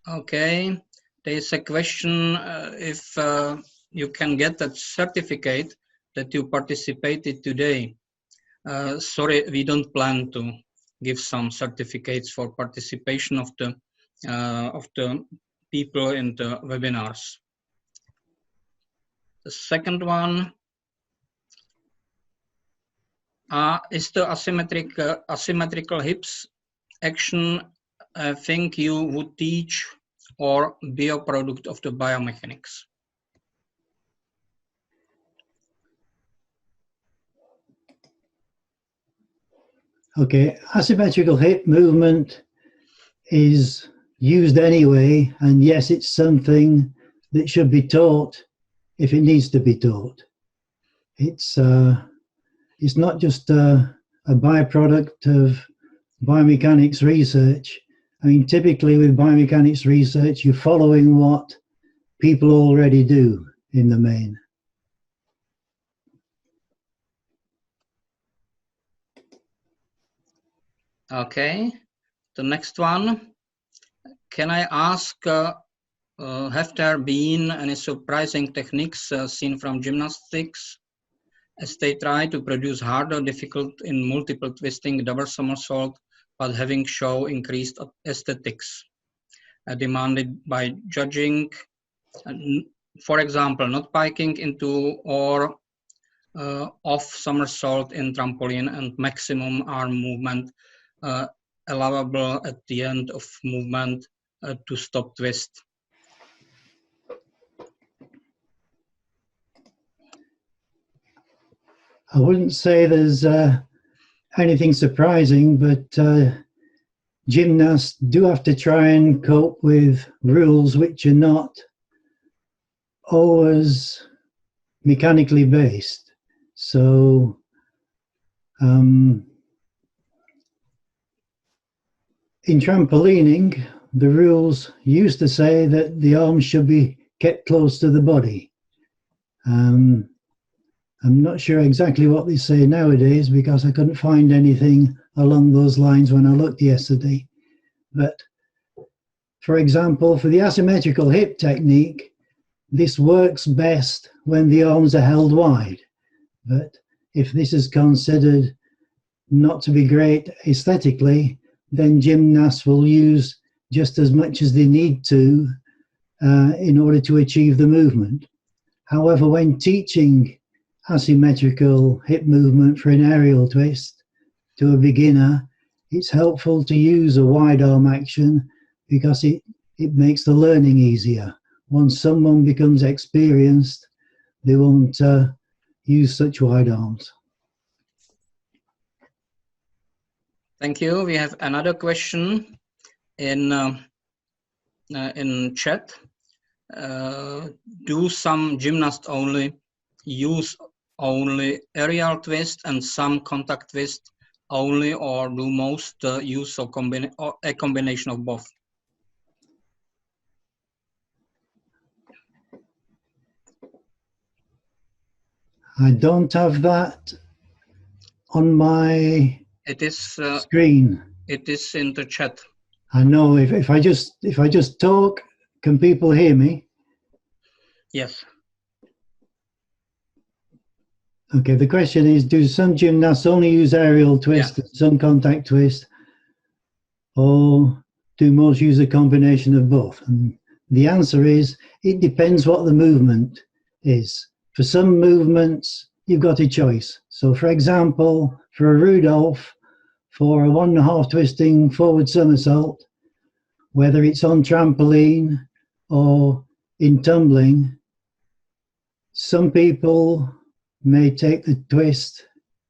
okay, there is a question if you can get that certificate that you participated today. Sorry, we don't plan to give some certificates for participation of the people in the webinars. The second one is the asymmetrical hips action a thing you would teach or be a product of the biomechanics? Okay, asymmetrical hip movement is used anyway, and yes, it's something that should be taught if it needs to be taught. It's not just a byproduct of biomechanics research. I mean, typically with biomechanics research, you're following what people already do in the main. Okay, the next one. Can I ask, have there been any surprising techniques seen from gymnastics as they try to produce harder, difficult in multiple twisting double somersault, but having show increased aesthetics demanded by judging? For example, not piking into or off somersault in trampoline and maximum arm movement allowable at the end of movement to stop twist. I wouldn't say there's anything surprising, but gymnasts do have to try and cope with rules which are not always mechanically based. So in trampolining, the rules used to say that the arms should be kept close to the body. I'm not sure exactly what they say nowadays because I couldn't find anything along those lines when I looked yesterday. But for example, for the asymmetrical hip technique, this works best when the arms are held wide. But if this is considered not to be great aesthetically, then gymnasts will use just as much as they need to in order to achieve the movement. However, when teaching asymmetrical hip movement for an aerial twist to a beginner, it's helpful to use a wide arm action because it makes the learning easier. Once someone becomes experienced, they won't use such wide arms. Thank you. We have another question in chat. Do some gymnasts only use only aerial twist and some contact twist only, or do most use a combination of both? I don't have that on my screen. It is in the chat. I know if I just talk, can people hear me? Yes. Okay, the question is, do some gymnasts only use aerial twist and some contact twist, or do most use a combination of both? And the answer is, it depends what the movement is. For some movements, you've got a choice. So for example, for a Rudolph, for a 1.5 twisting forward somersault, whether it's on trampoline or in tumbling, some people may take the twist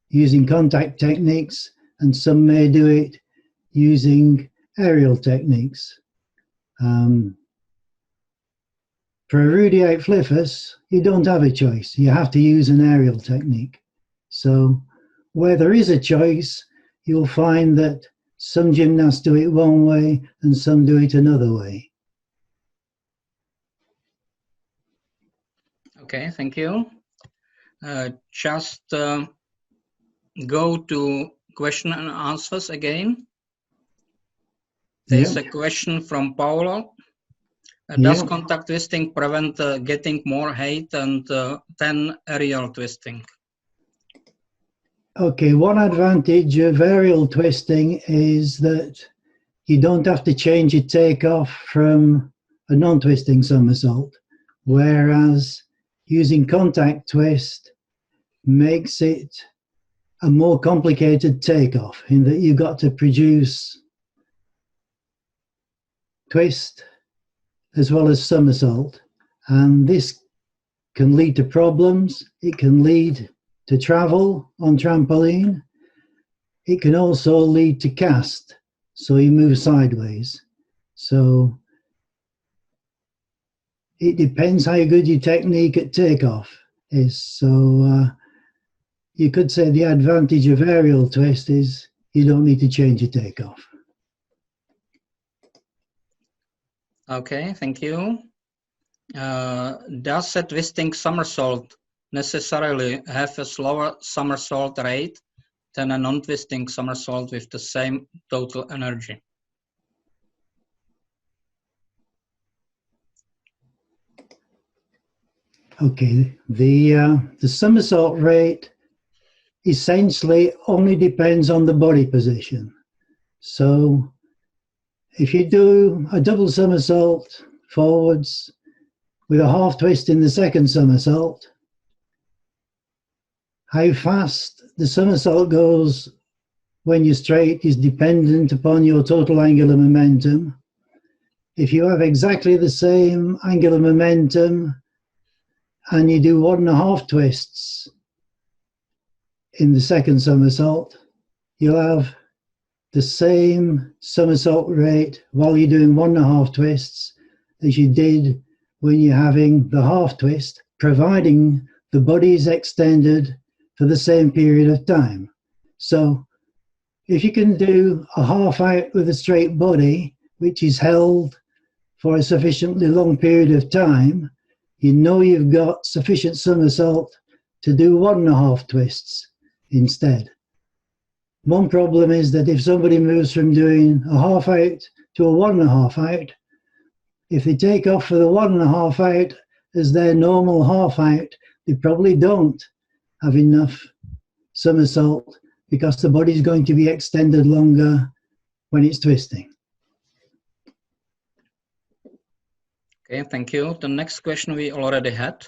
using contact techniques and some may do it using aerial techniques. For a Rudiite fliffus, you don't have a choice. You have to use an aerial technique. So where there is a choice, you'll find that some gymnasts do it one way and some do it another way. Okay, thank you. Just go to question and answers again. There's a question from Paolo. Does contact twisting prevent getting more height than aerial twisting? Okay, one advantage of aerial twisting is that you don't have to change your takeoff from a non-twisting somersault, whereas using contact twist makes it a more complicated takeoff in that you've got to produce twist as well as somersault, and this can lead to problems. It can lead to travel on trampoline. It can also lead to cast, so you move sideways. So it depends how good your technique at takeoff is. So you could say the advantage of aerial twist is you don't need to change your takeoff. Okay, thank you. Does a twisting somersault necessarily have a slower somersault rate than a non-twisting somersault with the same total energy? Okay, the somersault rate essentially only depends on the body position. So if you do a double somersault forwards with a half twist in the second somersault, how fast the somersault goes when you're straight is dependent upon your total angular momentum. If you have exactly the same angular momentum and you do 1.5 twists in the second somersault, you'll have the same somersault rate while you're doing 1.5 twists as you did when you're having the half twist, providing the body is extended for the same period of time. So if you can do a half out with a straight body, which is held for a sufficiently long period of time, you know you've got sufficient somersault to do 1.5 twists instead. One problem is that if somebody moves from doing a half out to a 1.5 out, if they take off for the 1.5 out as their normal half out, they probably don't have enough somersault because the body is going to be extended longer when it's twisting. Okay, thank you. The next question we already had.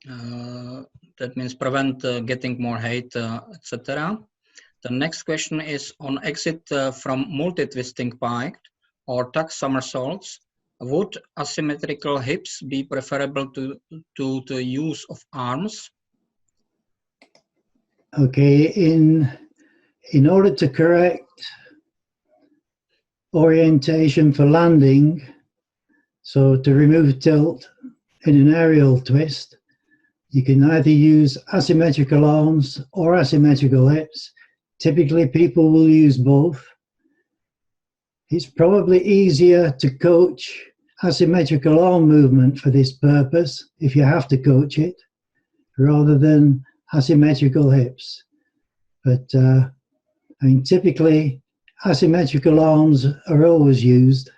That means prevent getting more hate, etc. The next question is on exit from multi-twisting pike or tuck somersaults. Would asymmetrical hips be preferable to the use of arms? Okay, in order to correct orientation for landing, so to remove tilt in an aerial twist, you can either use asymmetrical arms or asymmetrical hips. Typically, people will use both. It's probably easier to coach asymmetrical arm movement for this purpose, if you have to coach it, rather than asymmetrical hips. But I mean, typically, asymmetrical arms are always used,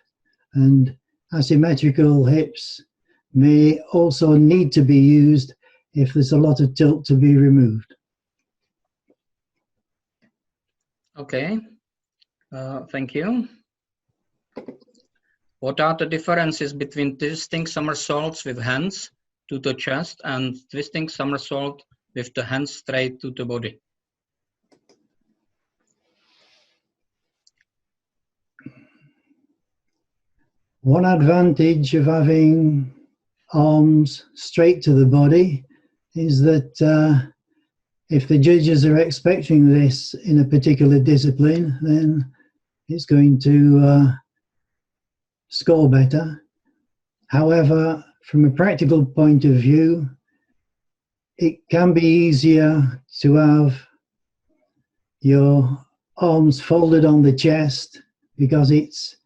and asymmetrical hips may also need to be used if there's a lot of tilt to be removed. Okay, thank you. What are the differences between twisting somersaults with hands to the chest and twisting somersault with the hands straight to the body? One advantage of having arms straight to the body is that if the judges are expecting this in a particular discipline, then it's going to score better. However, from a practical point of view, it can be easier to have your arms folded on the chest because it's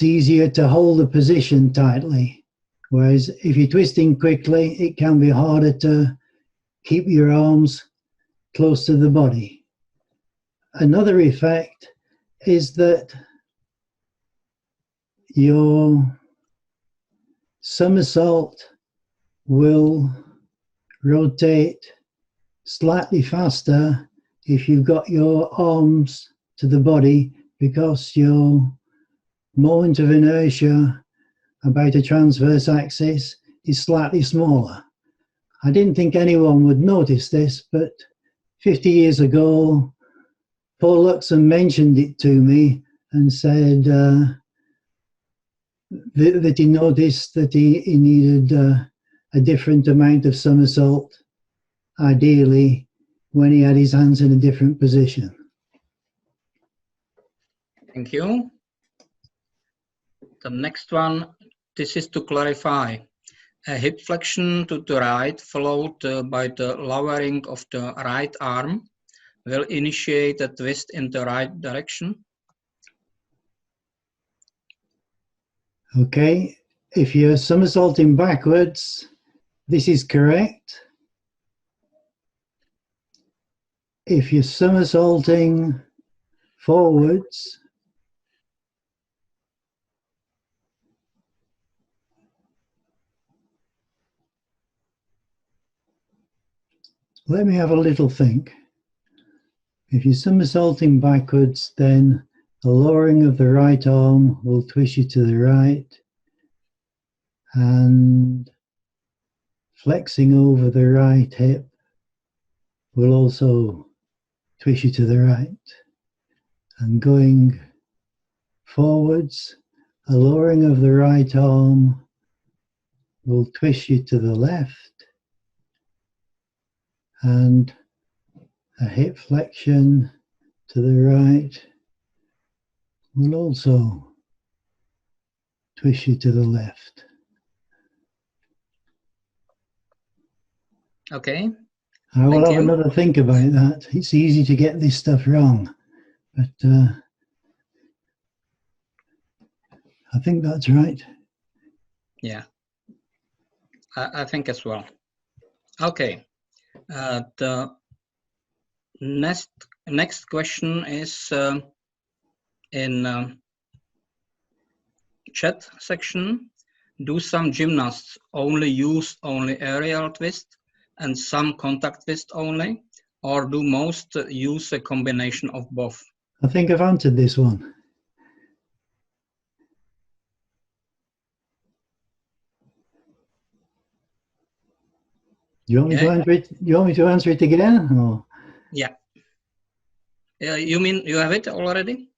easier to hold the position tightly. Whereas if you're twisting quickly, it can be harder to keep your arms close to the body. Another effect is that your somersault will rotate slightly faster if you've got your arms to the body, because your moment of inertia about a transverse axis is slightly smaller. I didn't think anyone would notice this, but 50 years ago, Paul Luxon mentioned it to me and said that he noticed that he needed a different amount of somersault, ideally when he had his hands in a different position. Thank you. The next one, this is to clarify. A hip flexion to the right followed by the lowering of the right arm will initiate a twist in the right direction. Okay, if you're somersaulting backwards, this is correct. If you're somersaulting forwards, let me have a little think. If you're somersaulting backwards, then the lowering of the right arm will twist you to the right, and flexing over the right hip will also twist you to the right. And going forwards, a lowering of the right arm will twist you to the left, and a hip flexion to the right will also twist you to the left. Okay. I will have another think about that. It's easy to get this stuff wrong, but I think that's right. Yeah, I think as well. Okay. The next question is in chat section. Do some gymnasts use only aerial twist and some contact twist only, or do most use a combination of both? I think I've answered this one. You want me to answer it? You want me to answer it again? Or? Yeah. You mean you have it already?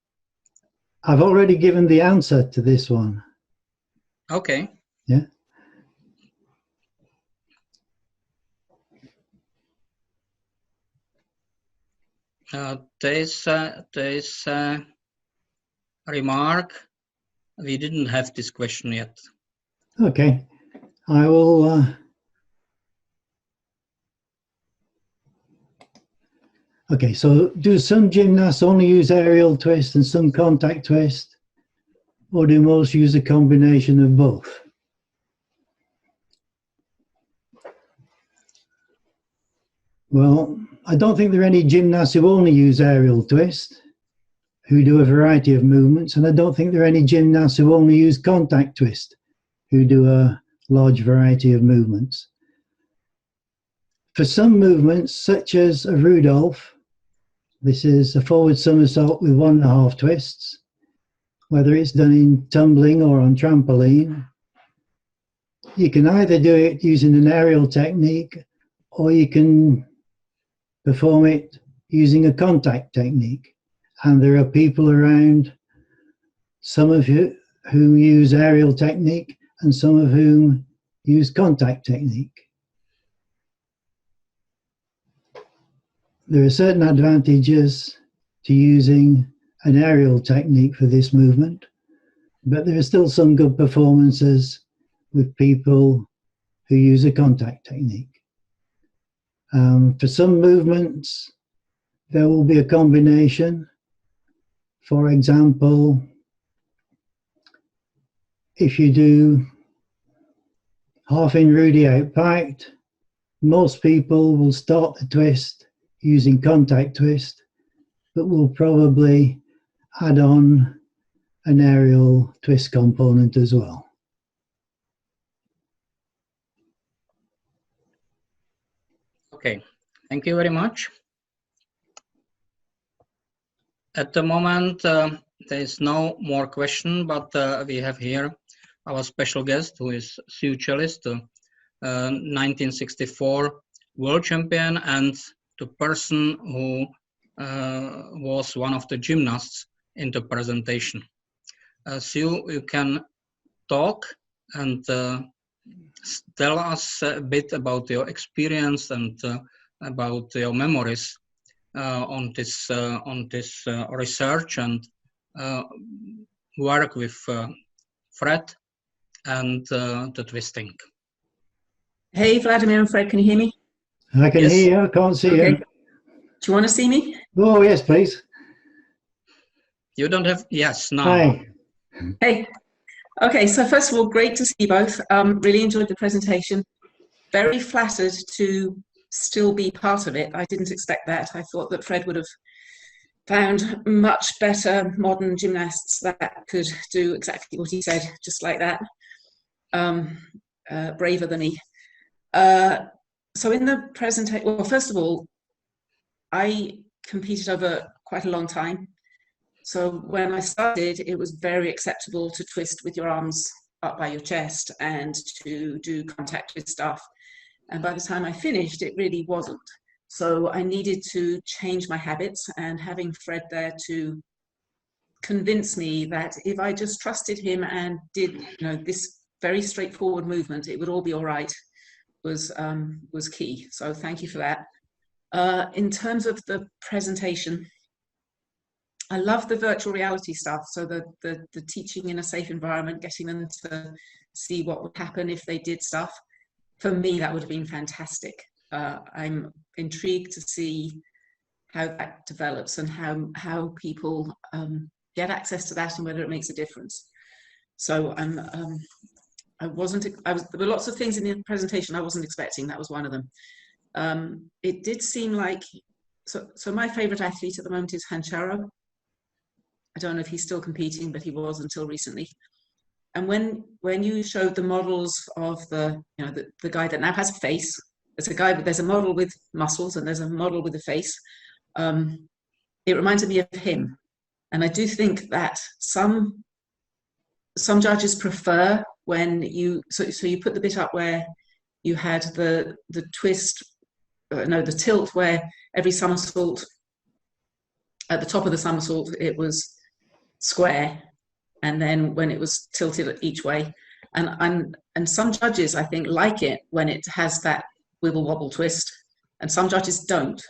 I've already given the answer to this one. Okay. Yeah. There's a remark. We didn't have this question yet. Okay. I will. Okay, so do some gymnasts only use aerial twist and some contact twist, or do most use a combination of both? Well, I don't think there are any gymnasts who only use aerial twist, who do a variety of movements, and I don't think there are any gymnasts who only use contact twist, who do a large variety of movements. For some movements, such as a Rudolph, this is a forward somersault with 1.5 twists, whether it's done in tumbling or on trampoline. You can either do it using an aerial technique, or you can perform it using a contact technique. And there are people around, some of whom use aerial technique and some of whom use contact technique. There are certain advantages to using an aerial technique for this movement, but there are still some good performances with people who use a contact technique. For some movements, there will be a combination. For example, if you do half in Rudy out piked, most people will start the twist using contact twist, but will probably add on an aerial twist component as well. Okay, Thank you very much. At the moment, there is no more question, but we have here our special guest, who is Sue Cellist, 1964 world champion and the person who was one of the gymnasts in the presentation. Sue, you can talk and tell us a bit about your experience and about your memories on this research and work with Fred and the twisting. Hey, Vladimir and Fred, can you hear me? I can Yes. hear you, I can't see you. Do you want to see me? Oh, yes, please. You don't have, yes, now. Hi. Hey. Okay, so first of all, great to see you both. Really enjoyed the presentation. Very flattered to still be part of it. I didn't expect that. I thought that Fred would have found much better modern gymnasts that could do exactly what he said, just like that. Braver than me. So in the presentation, well, first of all, I competed over quite a long time. So when I started, it was very acceptable to twist with your arms up by your chest and to do contact with stuff. And by the time I finished, it really wasn't. So I needed to change my habits, and having Fred there to convince me that if I just trusted him and did, this very straightforward movement, it would all be all right, was key. So thank you for that. In terms of the presentation, I love the virtual reality stuff. So the teaching in a safe environment, getting them to see what would happen if they did stuff. For me, that would have been fantastic. I'm intrigued to see how that develops and how people get access to that and whether it makes a difference. So there were lots of things in the presentation I wasn't expecting. That was one of them. It did seem like, so my favorite athlete at the moment is Hancharo. I don't know if he's still competing, but he was until recently. And when you showed the models of the guy that now has a face, there's a model with muscles and there's a model with a face. It reminded me of him. And I do think that some judges prefer when you put the bit up where you had the twist, the tilt, where every somersault, at the top of the somersault, it was square, and then when it was tilted each way, and some judges, I think, like it when it has that wibble wobble twist, and some judges don't.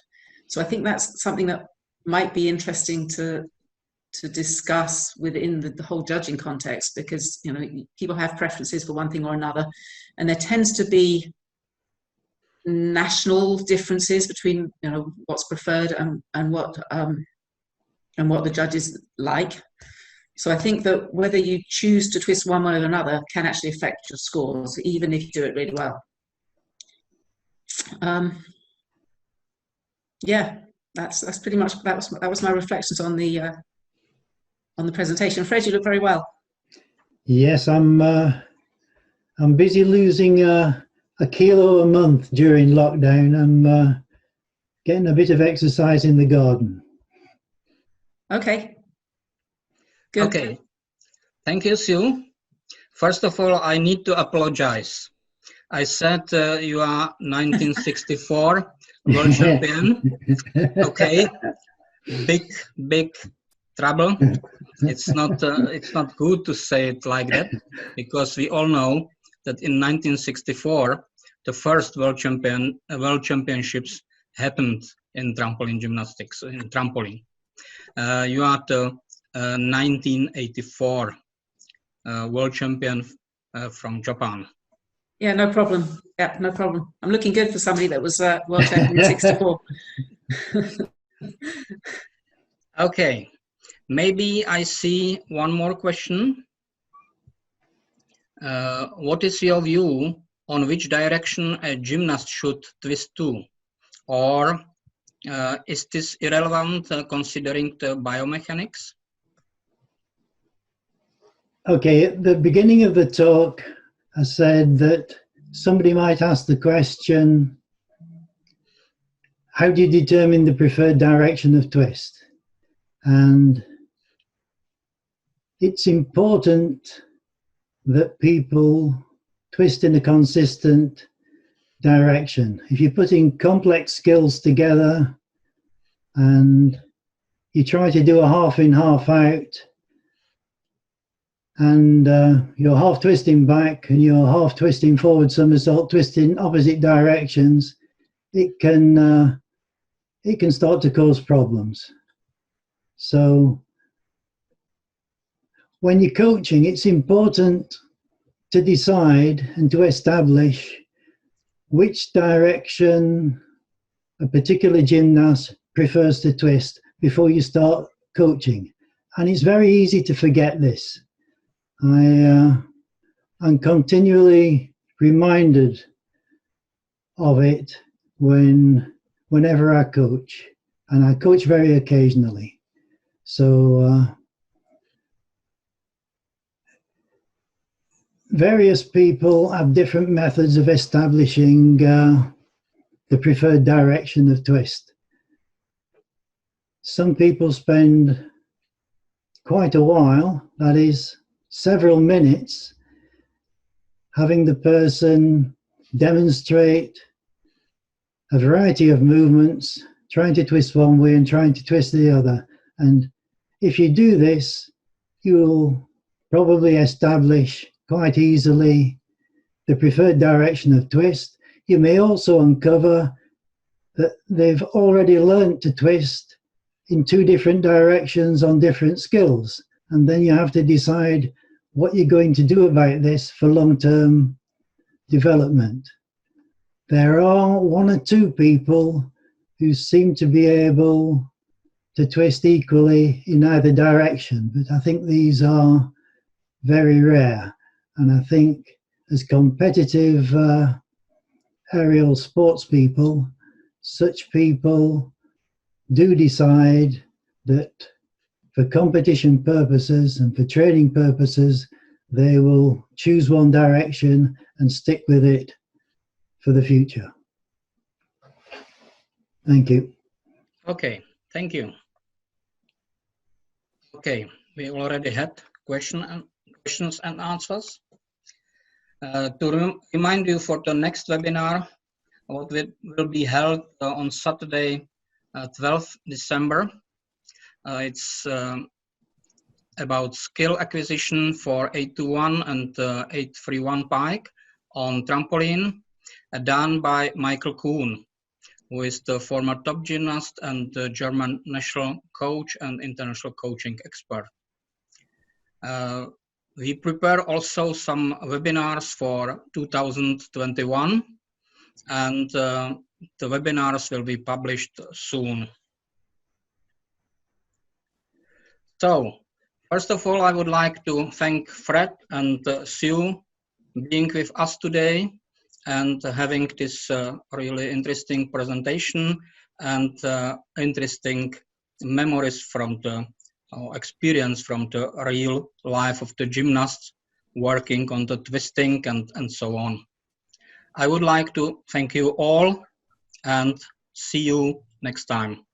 So I think that's something that might be interesting to discuss within the whole judging context, because people have preferences for one thing or another, and there tends to be national differences between what's preferred and what the judges like. So I think that whether you choose to twist one way or another can actually affect your scores, even if you do it really well. Yeah, that's pretty much, that was my reflections on the presentation. Fred, you look very well. Yes, I'm busy losing a kilo a month during lockdown. I'm getting a bit of exercise in the garden. Okay. Good. Okay, thank you, Sue. First of all, I need to apologize. I said you are 1964 world champion. Okay, big trouble. It's not good to say it like that, because we all know that in 1964 the first world championships happened in trampoline gymnastics, in trampoline. You are the 1984 world champion from Japan. Yeah, no problem. Yeah, no problem. I'm looking good for somebody that was world champion in 64. Okay, maybe I see one more question. What is your view on which direction a gymnast should twist to? Or is this irrelevant considering the biomechanics? Okay, at the beginning of the talk, I said that somebody might ask the question, how do you determine the preferred direction of twist? And it's important that people twist in a consistent direction. If you're putting complex skills together and you try to do a half in, half out, and you're half twisting back and you're half twisting forward somersault, twisting opposite directions, it can start to cause problems. So when you're coaching, it's important to decide and to establish which direction a particular gymnast prefers to twist before you start coaching. And it's very easy to forget this. I'm continually reminded of it whenever I coach, and I coach very occasionally. So various people have different methods of establishing the preferred direction of twist. Some people spend quite a while, that is several minutes, having the person demonstrate a variety of movements, trying to twist one way and trying to twist the other. And if you do this, you'll probably establish quite easily the preferred direction of twist. You may also uncover that they've already learned to twist in two different directions on different skills. And then you have to decide what you're going to do about this for long-term development. There are one or two people who seem to be able to twist equally in either direction, but I think these are very rare. And I think as competitive aerial sports people, such people do decide that for competition purposes and for training purposes, they will choose one direction and stick with it for the future. Thank you. Okay, thank you. Okay, we already had questions and answers. To remind you for the next webinar, what will be held on Saturday, 12th December. It's about skill acquisition for 821 and 831 pike on trampoline, done by Michael Kuhn, who is the former top gymnast and the German national coach and international coaching expert. We prepare also some webinars for 2021, and the webinars will be published soon. So, first of all, I would like to thank Fred and Sue being with us today and having this really interesting presentation and interesting memories from the experience from the real life of the gymnasts working on the twisting and so on. I would like to thank you all and see you next time.